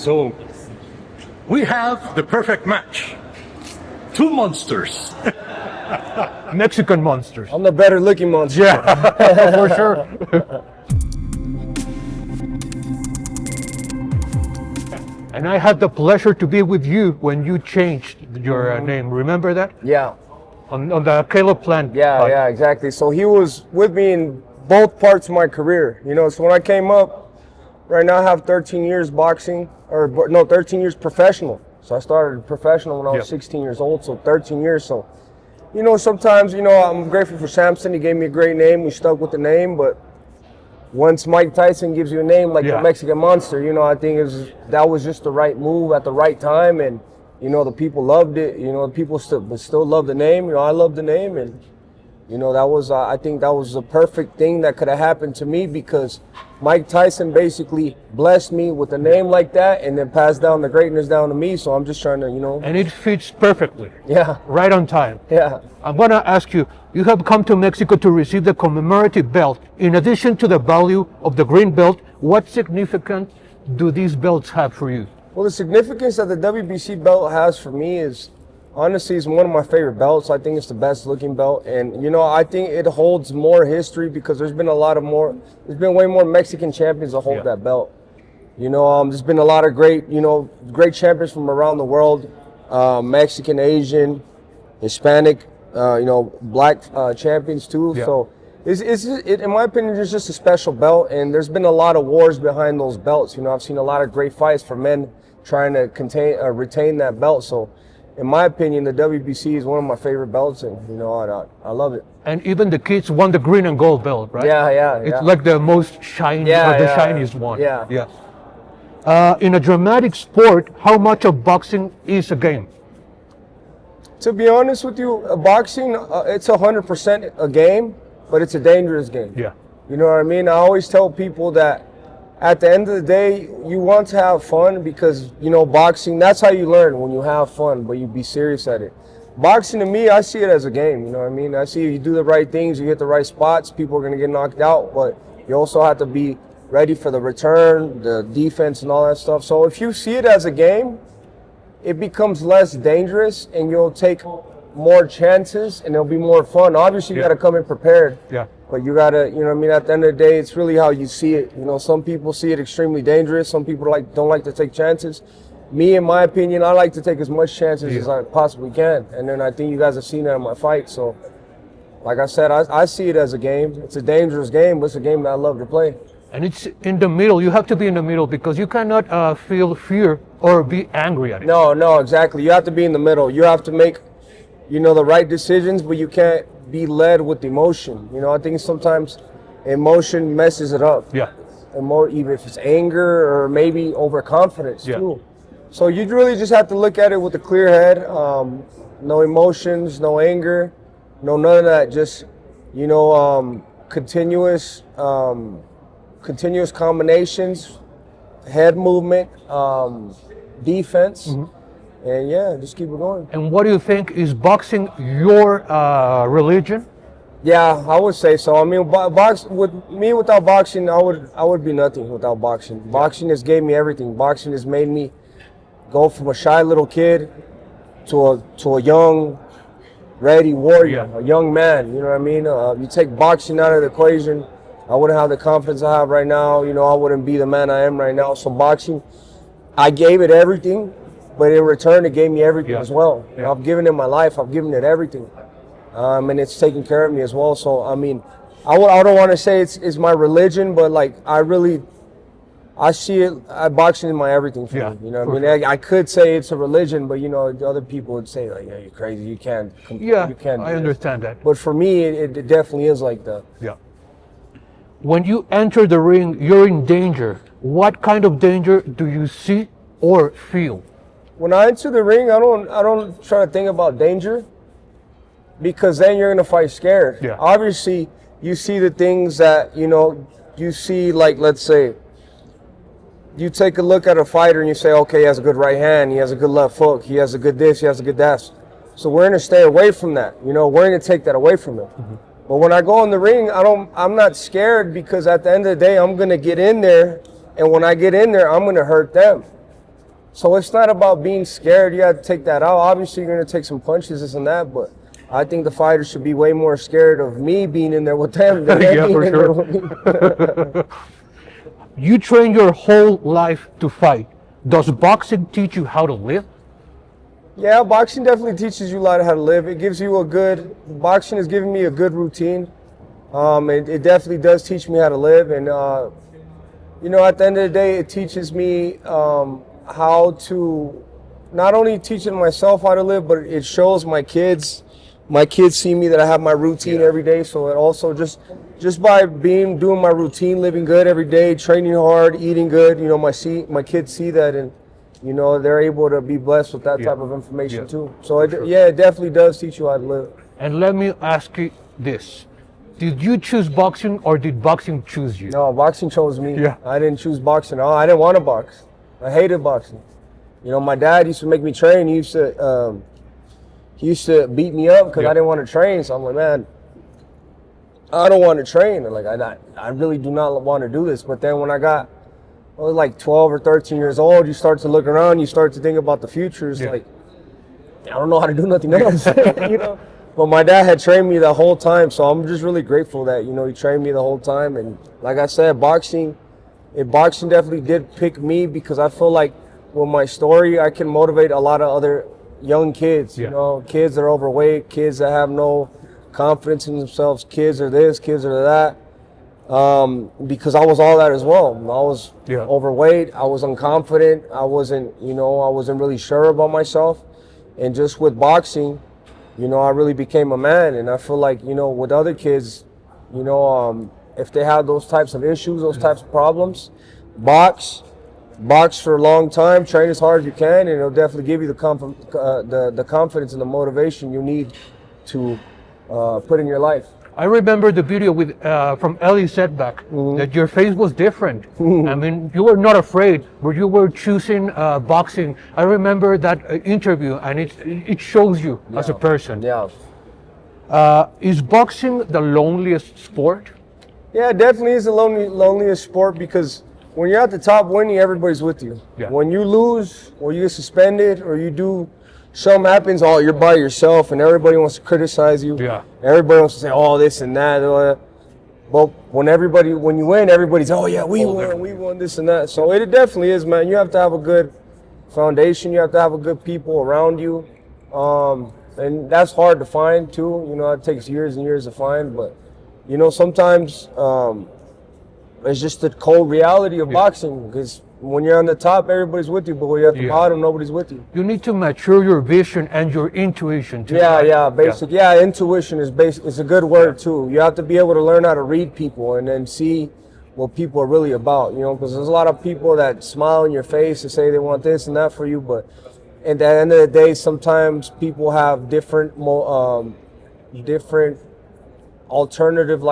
So we have the perfect match. Two monsters. Mexican monsters. I'm the better looking monster. Yeah, for sure. And I had the pleasure to be with you when you changed your name. Remember that? Yeah. On the Caleb plant. Yeah, exactly. So he was with me in both parts of my career. You know, so when I came up, right now I have 13 years boxing, 13 years professional. So I started professional when I was 16 years old, so 13 years. So, you know, sometimes, you know, I'm grateful for Samson. He gave me a great name. We stuck with the name, but once Mike Tyson gives you a name like the Mexican Monster, you know, I think that was just the right move at the right time, and you know, the people loved it. You know, the people still love the name. You know, I love the name, and you know, that was I think that was the perfect thing that could have happened to me, because Mike Tyson basically blessed me with a name like that, and then passed down the greatness down to me. So I'm just trying to, you know. And it fits perfectly. Yeah. Right on time. Yeah. I'm going to ask you, you have come to Mexico to receive the commemorative belt. In addition to the value of the green belt, what significance do these belts have for you? Well, the significance that the WBC belt has for me is, honestly, it's one of my favorite belts. I think it's the best looking belt. And, you know, I think it holds more history because there's been way more Mexican champions that hold that belt. You know, there's been a lot of great champions from around the world, Mexican, Asian, Hispanic, you know, black champions too. Yeah. So in my opinion, it's just a special belt, and there's been a lot of wars behind those belts. You know, I've seen a lot of great fights for men trying to retain that belt. So in my opinion, the WBC is one of my favorite belts, and you know, I love it. And even the kids won the green and gold belt, right? Yeah. It's like the most shiny, the shiniest one. Yeah. In a dramatic sport, how much of boxing is a game? To be honest with you, boxing, it's 100% a game, but it's a dangerous game. Yeah. You know what I mean? I always tell people that at the end of the day, you want to have fun, because, you know, boxing, that's how you learn, when you have fun, but you be serious at it. Boxing, to me, I see it as a game, you know what I mean? I see if you do the right things, you hit the right spots, people are going to get knocked out, but you also have to be ready for the return, the defense, and all that stuff. So if you see it as a game, it becomes less dangerous, and you'll take more chances, and it'll be more fun. Obviously, you got to come in prepared. Yeah. But you got to, you know what I mean, at the end of the day, it's really how you see it. You know, some people see it extremely dangerous. Some people don't like to take chances. Me, in my opinion, I like to take as much chances as I possibly can. And then I think you guys have seen that in my fight. So, like I said, I see it as a game. It's a dangerous game, but it's a game that I love to play. And it's in the middle. You have to be in the middle, because you cannot feel fear or be angry at it. No, exactly. You have to be in the middle. You have to make, you know, the right decisions, but you can't be led with emotion. You know, I think sometimes emotion messes it up. Yeah. Even if it's anger or maybe overconfidence too. So you really just have to look at it with a clear head. No emotions, no anger, none of that. Just, you know, continuous combinations, head movement, defense. Mm-hmm. And just keep it going. And what do you think, is boxing your religion? Yeah, I would say so. I mean, without boxing, I would be nothing without boxing. Boxing has gave me everything. Boxing has made me go from a shy little kid to a young, ready warrior, a young man. You know what I mean? You take boxing out of the equation, I wouldn't have the confidence I have right now. You know, I wouldn't be the man I am right now. So boxing, I gave it everything. But in return, it gave me everything as well. Yeah. I've given it my life. I've given it everything, and it's taken care of me as well. So I mean, I don't want to say it's my religion, but like I see it. Boxing is my everything for me. You know what I mean? I could say it's a religion, but you know, other people would say like, "Yeah, you're crazy. You can't." You can't. I understand that. But for me, it definitely is like that. Yeah. When you enter the ring, you're in danger. What kind of danger do you see or feel? When I enter the ring, I don't try to think about danger, because then you're gonna fight scared. Yeah. Obviously, you see the things that, you know, you see, like, let's say, you take a look at a fighter and you say, okay, he has a good right hand, he has a good left hook, he has a good this, he has a good that. So we're gonna stay away from that. You know, we're gonna take that away from him. Mm-hmm. But when I go in the ring, I'm not scared, because at the end of the day, I'm gonna get in there, and when I get in there, I'm gonna hurt them. So it's not about being scared. You have to take that out. Obviously, you're going to take some punches, this and that, but I think the fighters should be way more scared of me being in there with them than them being in there with me. You train your whole life to fight. Does boxing teach you how to live? Yeah, boxing definitely teaches you a lot of how to live. It gives you boxing has given me a good routine. It definitely does teach me how to live. And, at the end of the day, it teaches me how to not only teaching myself how to live, but it shows my kids. My kids see me that I have my routine every day. So it also just by doing my routine, living good every day, training hard, eating good, my kids see that, and they're able to be blessed with that type of information too. So it definitely does teach you how to live. And let me ask you this. Did you choose boxing or did boxing choose you? No, boxing chose me. Yeah. I didn't choose boxing. Oh, I didn't want to box. I hated boxing. My dad used to make me train. He used to beat me up because I didn't want to train. So I'm like, man, I don't want to train. And I really do not want to do this. But then when I was like 12 or 13 years old, you start to look around, you start to think about the future. It's like, I don't know how to do nothing else, But my dad had trained me the whole time, so I'm just really grateful that, he trained me the whole time. And like I said, boxing definitely did pick me because I feel like with my story, I can motivate a lot of other young kids, kids that are overweight, kids that have no confidence in themselves, kids are this, kids are that. Because I was all that as well. I was overweight, I was unconfident, I wasn't really sure about myself. And just with boxing, I really became a man. And I feel like, with other kids, if they have those types of issues, those types of problems, box for a long time, train as hard as you can, and it'll definitely give you the confidence and the motivation you need to put in your life. I remember the video from Ellie Setback that your face was different. I mean, you were not afraid, but you were choosing boxing. I remember that interview, and it shows you as a person. Yeah. Is boxing the loneliest sport? Yeah, it definitely is the loneliest sport because when you're at the top winning, everybody's with you. Yeah. When you lose, or you get suspended, or something happens, you're by yourself, and everybody wants to criticize you. Yeah. Everybody wants to say, this and that. But when you win, everybody's, we won this and that. So it definitely is, man. You have to have a good foundation. You have to have a good people around you. And that's hard to find too. It takes years and years to find. But, sometimes it's just the cold reality of boxing, because when you're on the top, everybody's with you, but when you're at the bottom, nobody's with you. You need to mature your vision and your intuition too. Intuition is a good word too. You have to be able to learn how to read people and then see what people are really about, because there's a lot of people that smile in your face and say they want this and that for you, but at the end of the day, sometimes people have different alternative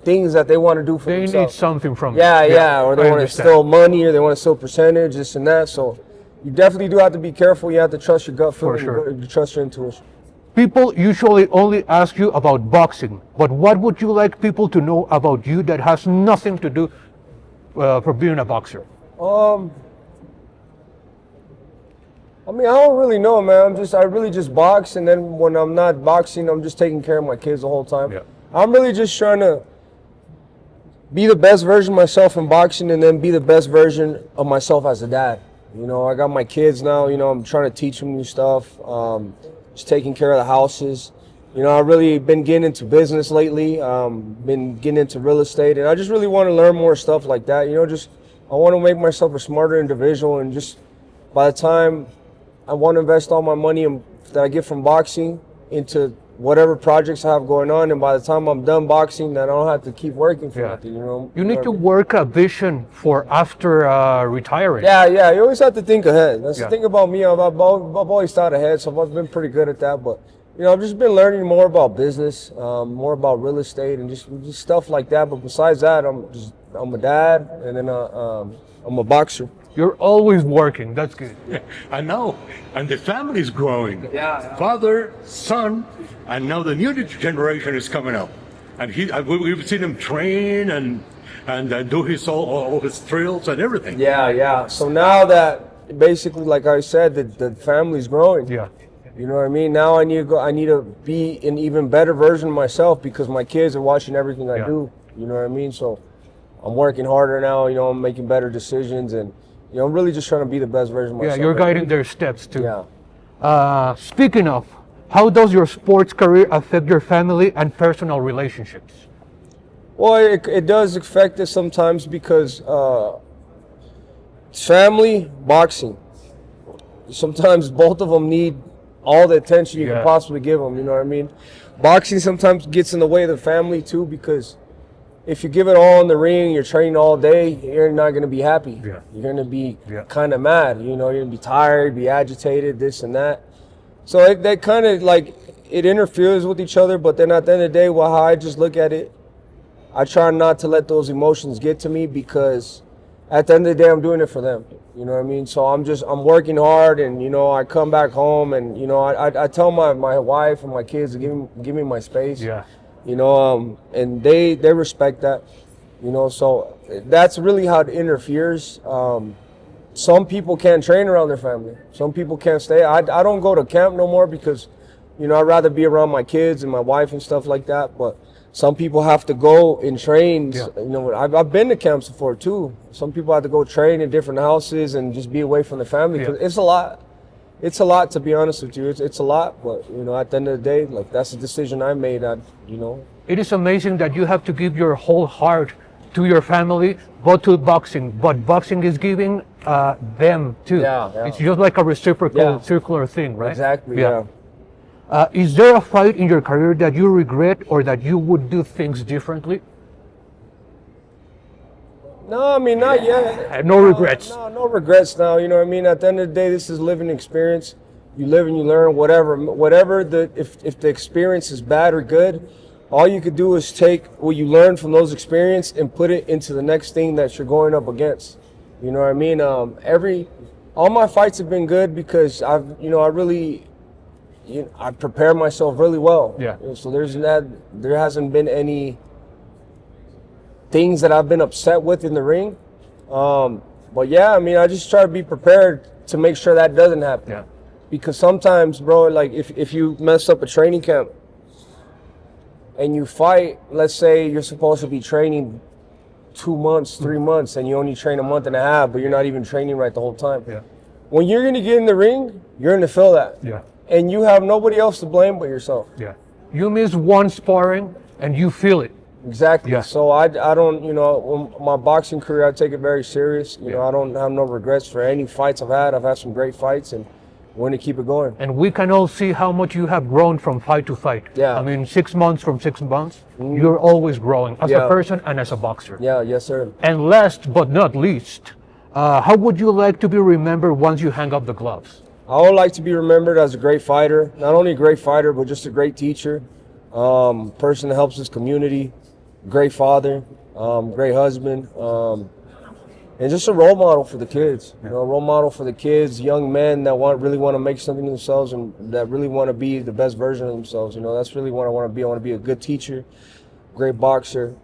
things that they want to do for themselves. They need something from or they want to steal money, or they want to steal percentage, this and that. So you definitely do have to be careful. You have to trust your gut feeling. You trust your intuition. People usually only ask you about boxing, but what would you like people to know about you that has nothing to do for being a boxer? I don't really know, man. I really just box, and then when I'm not boxing, I'm just taking care of my kids the whole time. Yeah. I'm really just trying to be the best version of myself in boxing, and then be the best version of myself as a dad. I got my kids now, I'm trying to teach them new stuff, just taking care of the houses. I've really been getting into business lately, been getting into real estate, and I just really want to learn more stuff like that. I want to make myself a smarter individual, and just by the time I want to invest all my money that I get from boxing into whatever projects I have going on, and by the time I'm done boxing, then I don't have to keep working for nothing. You need to work a vision for after retiring. Yeah. You always have to think ahead. That's the thing about me. I've always thought ahead, so I've been pretty good at that. But I've just been learning more about business, more about real estate, and just stuff like that. But besides that, I'm a dad, and then I'm a boxer. You're always working. That's good. I know. And the family's growing. Yeah. Father, son, and now the new generation is coming up. And we've seen him train and do all his drills and everything. Yeah. So now that basically, like I said, the family's growing. Yeah. You know what I mean? Now I need to be an even better version of myself because my kids are watching everything I do. You know what I mean? So I'm working harder now. You know, I'm making better decisions, and you know, I'm really just trying to be the best version of myself. Yeah, you're guiding their steps too. Yeah. Speaking of, how does your sports career affect your family and personal relationships? Well, it does affect it sometimes because family, boxing. Sometimes both of them need all the attention you can possibly give them, you know what I mean? Boxing sometimes gets in the way of the family too because if you give it all in the ring, you're training all day, you're not going to be happy. Yeah. You're going to be kind of mad, you know, you're going to be tired, be agitated, this and that. So that kind of like, it interferes with each other, but then at the end of the day, well, how I just look at it, I try not to let those emotions get to me because at the end of the day, I'm doing it for them. You know what I mean? So I'm working hard, and you know, I come back home, and you know, I tell my wife and my kids to give me my space. Yeah. You know, and they respect that. You know, so that's really how it interferes. Some people can't train around their family. Some people can't stay. I don't go to camp no more because, you know, I'd rather be around my kids and my wife and stuff like that. But some people have to go and train. Yeah. You know, I've been to camps before too. Some people have to go train in different houses and just be away from the family. Yeah. 'Cause it's a lot. It's a lot, to be honest with you. It's a lot, but you know, at the end of the day, like that's a decision I made. You know. It is amazing that you have to give your whole heart to your family, but to boxing. But boxing is giving them too. Yeah. It's just like a reciprocal, Yeah. circular thing, right? Exactly. Yeah. Is there a fight in your career that you regret or that you would do things differently? No, I mean, not yet. No regrets. No regrets now. You know what I mean? At the end of the day, this is living experience. You live and you learn, whatever if the experience is bad or good, all you could do is take what you learned from those experiences and put it into the next thing that you're going up against. You know what I mean? All my fights have been good because I prepared myself really well. Yeah. So there hasn't been any things that I've been upset with in the ring. But yeah, I mean, I just try to be prepared to make sure that doesn't happen. Yeah. Because sometimes, bro, like if you mess up a training camp and you fight, let's say you're supposed to be training 2 months, 3 months, and you only train a month and a half, but you're not even training right the whole time. Yeah. When you're gonna get in the ring, you're gonna feel that. Yeah. And you have nobody else to blame but yourself. Yeah. You miss one sparring and you feel it. Exactly. Yeah. So I don't, you know, my boxing career, I take it very serious. You know, I don't have no regrets for any fights I've had. I've had some great fights, and we're going to keep it going. And we can all see how much you have grown from fight to fight. Yeah. I mean, 6 months from 6 months, you're always growing as a person and as a boxer. Yeah, yes, sir. And last but not least, how would you like to be remembered once you hang up the gloves? I would like to be remembered as a great fighter. Not only a great fighter, but just a great teacher, person that helps his community, great father, great husband, and just a role model for the kids. You know, a role model for the kids, young men that really want to make something of themselves and that really want to be the best version of themselves. You know, that's really what I want to be. I want to be a good teacher, great boxer,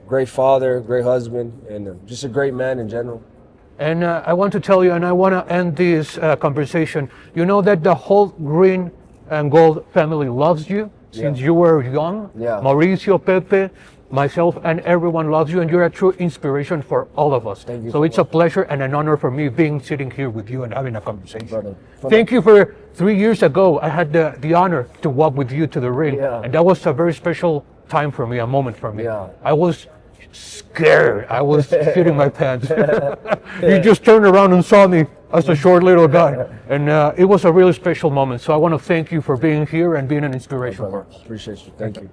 great father, great husband, and just a great man in general. And I want to tell you, and I want to end this conversation, you know that the whole green and gold family loves you since you were young. Yeah. Mauricio, Pepe, myself, and everyone loves you, and you're a true inspiration for all of us. Thank you so so it's a pleasure and an honor for me sitting here with you and having a conversation. Brother. Thank you for 3 years ago. I had the honor to walk with you to the ring, and that was a very special time for me, a moment for me. Yeah. I was scared. I was shitting my pants. You just turned around and saw me as a short little guy, and it was a really special moment. So I want to thank you for being here and being an inspiration for us. Appreciate you. Thank you.